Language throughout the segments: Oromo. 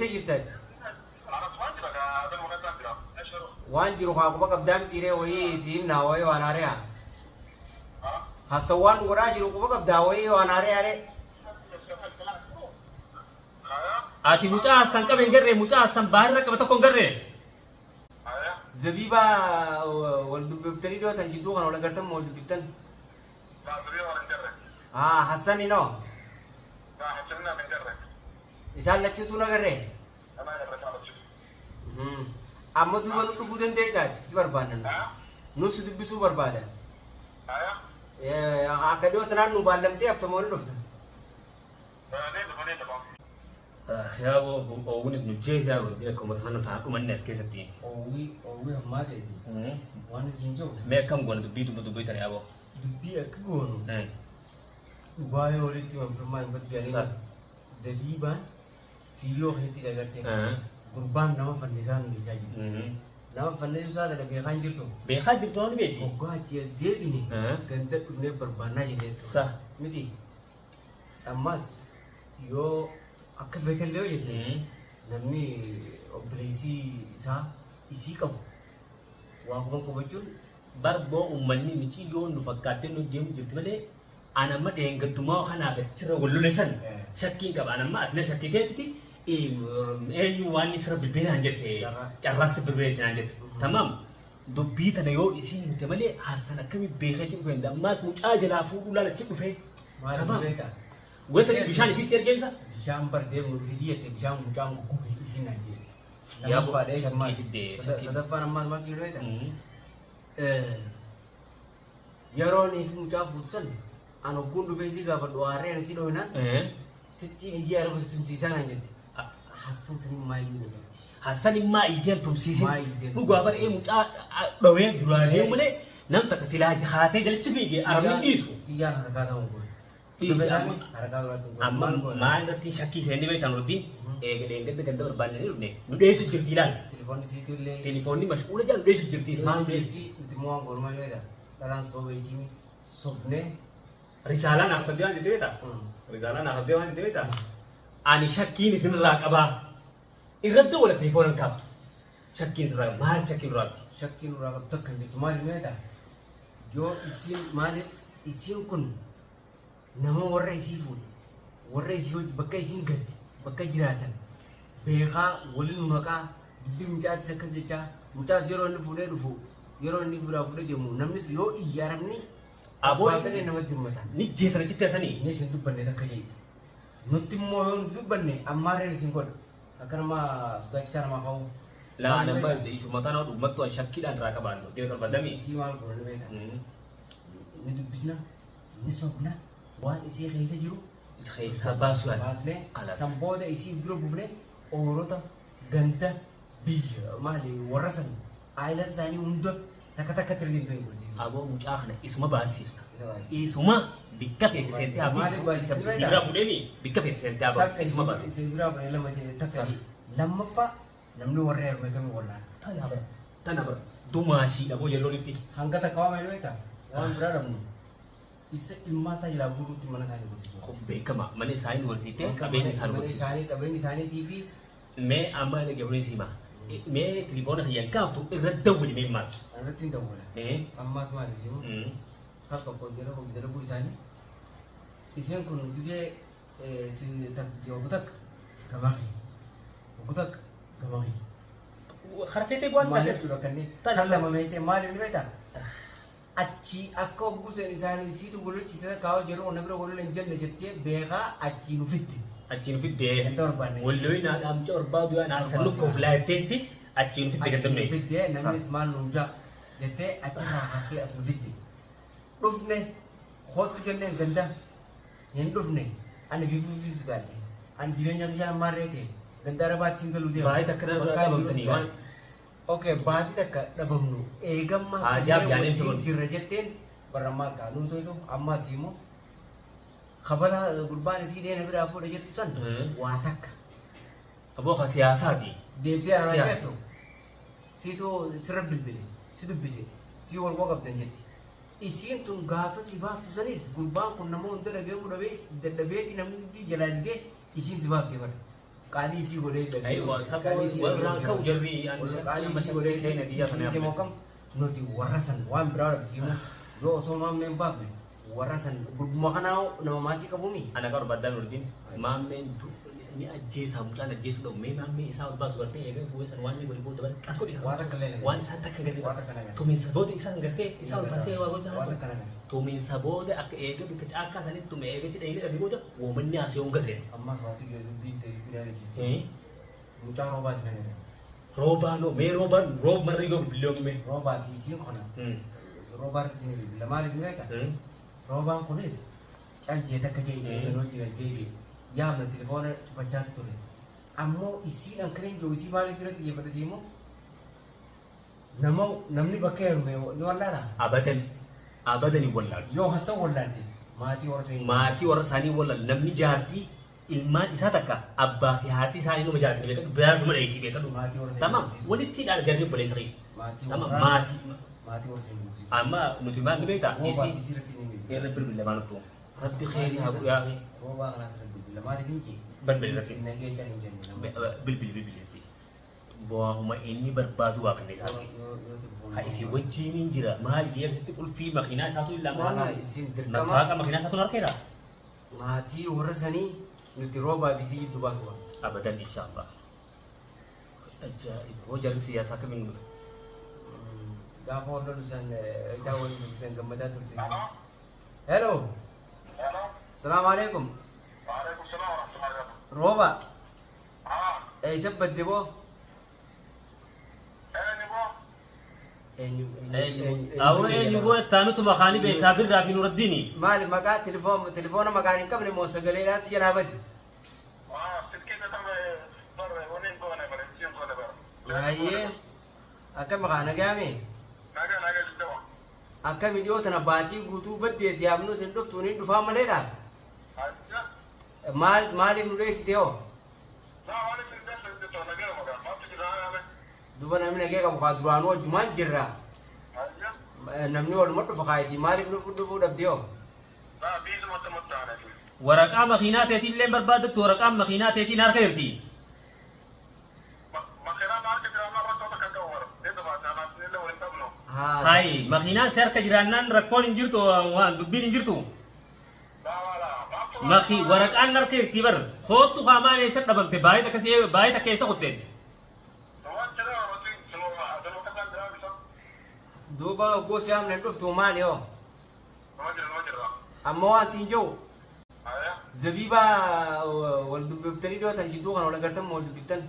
سجلتك وانجرو خاكو قدام تيري وهي سينا وهي وانا ريا حسوان وراجرو كو قدام وهي وانا ريا ati mucaa san qabe garre mucaa san baharra qaba tokko garre زبيبا ولد بفتني دو تنجدو خنا ولا قرتم ولد بفتن حسن نو إسال لك شو نقرأ؟ أما تو بنو تقولن تيجات سبار بانن نوس تبي سوبر بادا أكادو تنان نوبالم تي أفتمون نفتا يا أبو ونس نجيز يا أبو دينك كم تهنا تهاكو من الناس كيف تين أوي هم دي وانا سينجو ما كم قلنا دبي ترى يا أبو دبي أكبون دبي ولدي من فرمان بتجاني زبيبا فيو هتي جاكتي قربان نما فنيسان بيجاجي نما فنيسان هذا بيخانجرتو أنا بيجي وقاعد يس ديبيني كنت تفني بربانا جديد صح متي أماس يو أكفيت اللي هو يدي نمني أبليسي إسا إسي كم وأقوم كوبجون برضو أمني مشي يوم نفكرتني نجيم جبتمني أنا ما دينغتوما خنا بتشرب ولا لسان شاكين كاب أنا ما أثناء شاكيتي واني سر بالبين عنجت جراس بالبين عنجت تمام دبيت أنا يو إسي نتملي حسنا كمي بيخيتي فين ده ماس مش أجل أفوق ولا لتشوف فيه تمام ويسا بيشان إسي سير جيمسا بيشان بردم فيديو بيشان مجان كوكي إسي نجي يا أبو صدفنا ما تيجي ده يروني في مجان فوتسل أنا كنت بيجي قبل دوارين نسيله هنا ستين يجي أربعة ستين سنة عنجت حسن سليم ما يجي حسن ما يجي تمسيسي بقى أبر إيه مجا دوين دراني ومنه نم تكسيلا جهاتي جل تبيجي أرمي إيسو تيجان هركاته مقول أما ما نرتي شاكي سني بيت أنورتين إيه قد قد بربانة نرونه نديش الجرتيلان تليفوني مشغولة جال نديش الجرتيلان ما بيجي نتموان قرما ليدا لكن صوبيتي صبنة رسالة ناخذ ديوان جتبيتا رسالة ناخذ ديوان جتبيتا أنا شاكين سن راكبا إغدى ولا تليفون كافت شاكين راكب ما شاكين راكب شاكين راكب تكن جتماري ليدا جو إسين مالف إسين كن نما ورا يسيفون ورا يسيفون بكا يسين قد بكا جراتن بيخا ولن مكا بدي مجاد سكزجا مجاد يرون نفوده نفو يرون نفوده فوده جمو نمنس يو إيارمني أبو أفني نمت متا نيجي سنة كتير سني نيجي دبني تكجي نتيمون دبني أمارة نسينكون أكرم ما سكاكسر ما هو لا أنا ما إيش متى نود متى شكل أن راكبان تيجي كبدامي سيوان كورن بيتا ندبسنا نسوقنا وان إسي خيسة جرو خيسة باسله سامبودا إسي بدرو بفني أوروتا غنتا بيج مالي ورسن عائلة ثاني وندب تكتك تريدين تاني برسيس أبو مجاهنا اسمه باسيس اسمه بكفي تسنتي أبو سبيرا فودمي بكفي تسنتي أبو اسمه باسيس سبيرا فودمي لما تكفي لما فا نمنو ورير مكمي ولا تنابر دوماشي أبو يلوريتي هنگا تكوا ميلويتا وان برادم إسا إما ساجلا بورو تمنا ساني برسيس خب بكما مني ساين ورسيته كبيني سان برسيس كبيني ساني تيفي मैं अम्मा ने क्या बोली सीमा मैं टेलीफोन है क्या तो रद्द हो गई मैं मास रद्द नहीं हुआ अम्मा से मारी सीमा खर तो कोई जरा बुरी सानी इसे उनको किसे तक जो गुतक गमाही खरफेते कौन माले चुरा करने खर लम्बा में इतने माले नहीं बैठा अच्छी अक्को गुस्से निशानी सी तो बोलो चीज़ काव जरूर उन्हें भी बोलो लेंजन ने जत्ते बेगा अच्छी नुफित أجين في الدين واللي أنا أمشي بعض أنا أسلوك كفلاتي أجين في الدين في الدين نمس ما نرجع جت أجين راحتي أسلوك في الدين رفني خود كجنة غندا يندفني أنا في سبالي أنا جيراني أنا ماريته غندا ربات تينغلو دي باي تكرر ربات تنيوان أوكي باي تكرر ربامنو إيجام ما عجاب يعني مسكون جيرجتين براماس كانوا تويتو أما سيمو خبرها قربان سيدي أنا برا أقول جت سن واتك أبوك سياساتي ديبتي أنا جاتو سيتو سرب بالبلي سيدو بيجي سيو الوقت دنجتي إسين تون غافة سباف تسانيس قربان كنا مو ندر جيمو نبي دبيتي نمني دي جلادي إسين سباف تبر قالي سي وليد ايوه ورا كو جري قالي سي وليد سينا دي سي موكم نوتي ورسن وان برا بزيمو يو سوما من باب ورسن ما كانوا نما ماتي كبومي انا قرب بدل نوردين ما من ni ajjeesa mucaan ajjeesu dhabu mee maammee isaa ol baasu gartee eegaa bu'ee san waan walii booda balan qas godhe waan akka leela waan isaan takka garee waan akka leela tumiinsa booda isaan gartee isaa ol baasee waa gocha waan haasu akka leela tumiinsa booda akka eegaa bika caakkaa sanitti tume eegaa jedhee dhabii booda woomanni haasee on garee amma saati gadi dubbiin ta'e bineensa jirti mucaa roobaa si nagare roobaa no mee roobaan roob marri yoo bilbiloomee roobaa fi isiin kana roobaa irratti si bilbila maaliif ni beekta roobaan kunis cancee takka jee eegaloo jira deebi'e yaamna telefoona cufachaatti ture ammoo isiin akkaneen jiru isii maaliif irratti xiyyeeffadhasii immoo namni bakka heerume ni wallaala abadani wallaalu yoo hassan wallaalte maatii warra isaanii wallaalu namni jaartii ilmaan isaa takka abbaa fi haati isaanii numa jaartii beekatu biraasuma dheetii beekatu tamam walitti dhaala jarri obboleessa qe'ee tamam maatii warra isaanii amma nuti maal beektaa roobaa fi sirriitti ni bilbila irra bilbila maal rabbi khayrii haa godhu yaa roobaa kanaas irra bilbila maaliif hinki bilbilatti nagee cariin jenne bilbilatti bu'aahuma inni barbaadu waa kanneen isaati haa isii wajjin jira maal jeeksitti qulfii makiinaa isaatu illaa maal isin maqaaqa makiinaa isaatu harkeera maatii warra sanii nuti roobaa fi isii jiddu baasuudha abadan inshaallah ajaa'iba hoo jarri siyaasaa kamiin dhufe gaafa waldolu san isaa waliin san gammadaa turte hello السلام عليكم وعليكم السلام ورحمة الله وبركاته. روبا اي سبت دبو اي بو تانو تو مخاني به تابر رافي نور الديني مالي مكا تليفون مكاني كم نمو سغلي ناس جنابت سلكي تم بر ونين بونا بر سين بونا بر اي اكم مكانا جامي ناجا جدوا اكم يديو تنباتي غوتو بدي سيامنو سندفتوني دفا مليدا مالي مدرسي تيو لا ولا تنزل تو ناجا ما تجي دوبا نمنا كيكا مقادرانو جمان جرا namni waluma dhufa kaayiti maaliif dhufuu dhabdeeyo waraqaa makiinaa teetiin illee barbaadattu waraqaa makiinaa teetiin harka jirti hayi makiinaan si harka jiraannaan rakkoon hin jirtu waan dubbiin hin jirtu waraqaan harka jirti bar hoottu qaamaan eessa dhabamte baay'ee takka eessa kutteen duuba gosi amne dhuftu maali yoo amma waan siin jiru zabiba wal dubbiftanii dhiyootan jidduu kana wal agartan wal dubbiftan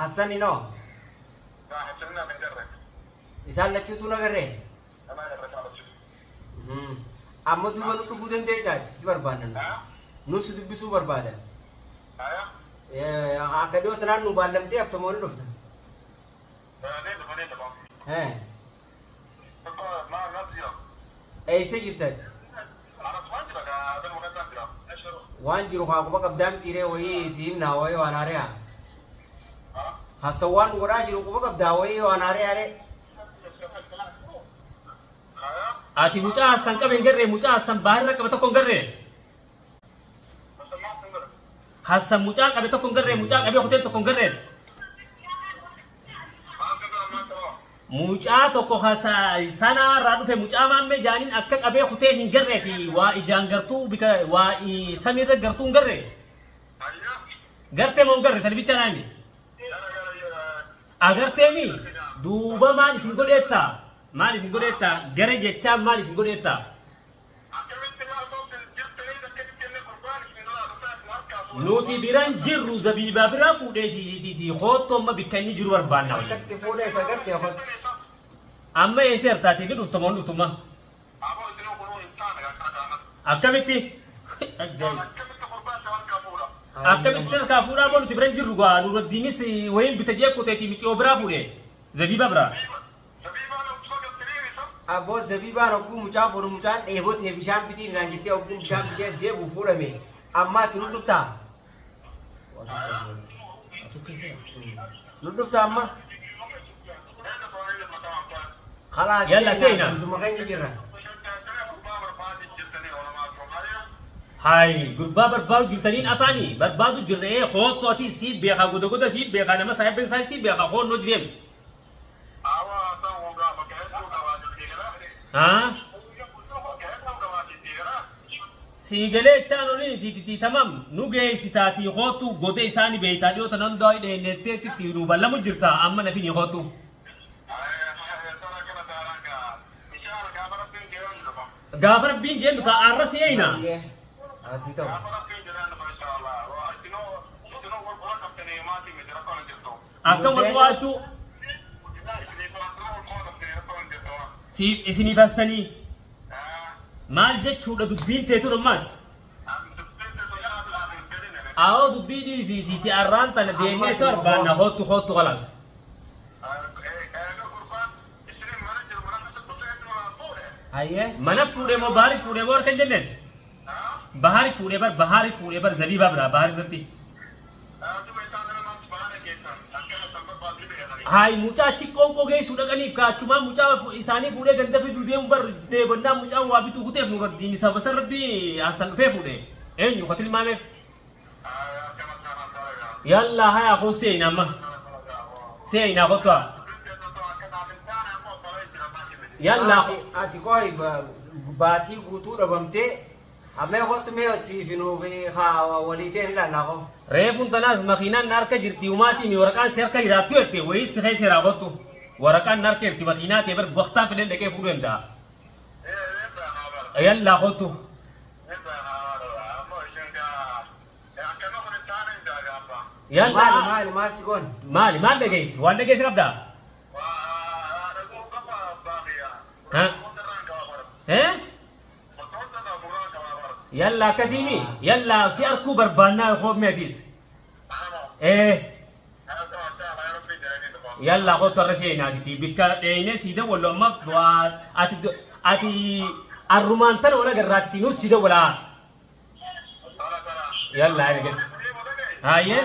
hassani noo isaan lachuutu nagarree amma duuba nu dhufuu dandeessaati si barbaadan nus dubbisuu barbaada akka dhiyootanaan nu baallamtee haftamoo ni dhufta eessa jirtati waan jiru haa quba qabdaam xiiree wayii siimnaa wayii waan haari'a hassa waan godhaa jiru quba qabdaa wayii waan haari'aare ati mucaa hassan qabe hin garree mucaa hassan baharra qabe tokko hin garree hassan mucaa qabe tokko hin garree mucaa qabee kuteen tokko hin garreeti mucaa tokko sana irraa dhufe mucaa maammee jaaniin akka qabee kutee hin garreeti waa ijaan gartuu bika waa samiirra gartuu hin garree gartee moo hin garre talbicha naami agarteemi duuba maal isin godheetta gara jechaan maal isin godheetta nuti biran jirru zabiibaa biraa fuudheeti hootoo amma bikka inni jiru barbaanna akkatti fuudhee isa garte hotti amma eessi hartaatee fi dhuftamoon dhuftuma akkamitti akkamitti sadarkaa fuudhaa moo nuti biran jirru gaa nuraddiinis wayiin bita jee kuteetii miciyoo biraa fuudhe zabiiba biraa abboo zabibaan hogguu mucaa fuudhu mucaan dheebotee bishaan bitii naan jettee hogguun bishaan bitee deebu fuudhame ammaatti nu dhuftaa nu dhuftaa amma خلاص يلا سينا انتم ما كان يجرا هاي قربا برباو جلتنين أفاني بربادو جرئي خوط تواتي سيب بيخا قدو قدو سيب بيخا نما صاحب بن ساي سيب بيخا خون نجريم ها سيجلي تانو ني تي تمام نوغي سيتاتي خوتو غودي ساني بيتا ديو تنن دوي دي نتي تي رو بلا مجرتا اما نفي ني خوتو غافر بين جيم تا ارسي اينا Iya. Asih tau. akka waswachu si isini fassani mal jechuudha dubbiin teetu rummaati awo dubbii dhiisiiti ti arraan tana deemnee isa barbaanna hottu hottu khalaas Ayah. mana fuudhee moo bahari fuudhee moo harkan jenneeti bahari fuudhee bar zabiibaa biraa bahari irratti hai mucaa achi qoonqoo geessuu dhaqaniif kaachuma mucaa isaanii fuudhee ganda fiduu deemu bar deebannaa mucaa waa bituu kuteef nu raddiin isa basarratti hasan dhufee fuudhee eenyu ka tilmaameef yalla haya ko seeyna amma seeyna kotwa yalla Ati koi bati gutu dabamte. Ame waktu me si finu fi ha waliten la nako. reebun tanaas makiinaan narka jirti umaatii mi waraqaan seerka jiraattu jette wayii si keessa raawwattu waraqaan narka jirti makiinaa ta'e bar goxtaan fidee dhaqee fuudhuu danda'a yalla kottu yalla Mal sikon. maal dhageessi waan dhageessi qabdaa ha يلا كزيمي يلا سيركو بربانا خوب ميتيس يلا خو ترسينا دي بكا دينه سيده ولا ما اتي الرومان تن ولا غراكتي نو سيده ولا يلا انا قلت هاي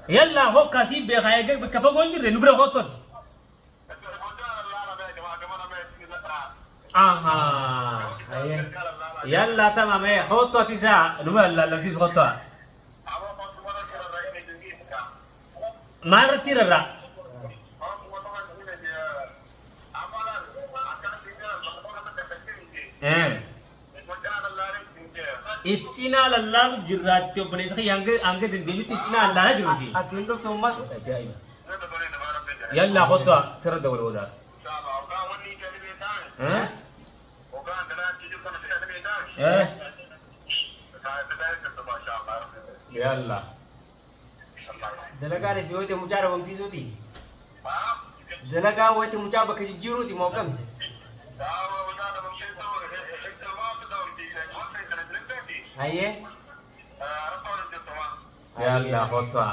يلا هو كاسيب بخايق بكفا غونجر نبره خوتو اها Ayah. يلا تمام ايه خوتو تيسا نبره لا تيس خوتو ما رتير الرا إفتنا لله جرات تو بني سخي أنغ دندني تفتنا الله جروتي. Ati nduf tumma. أجايب. يلا خطوة سرد دور ودا. ها؟ يلا. Dalaga ni fiyote mujara bamti suti. Dalaga wete mujaba kajiruti mau kam. Ayah. يلا خطوة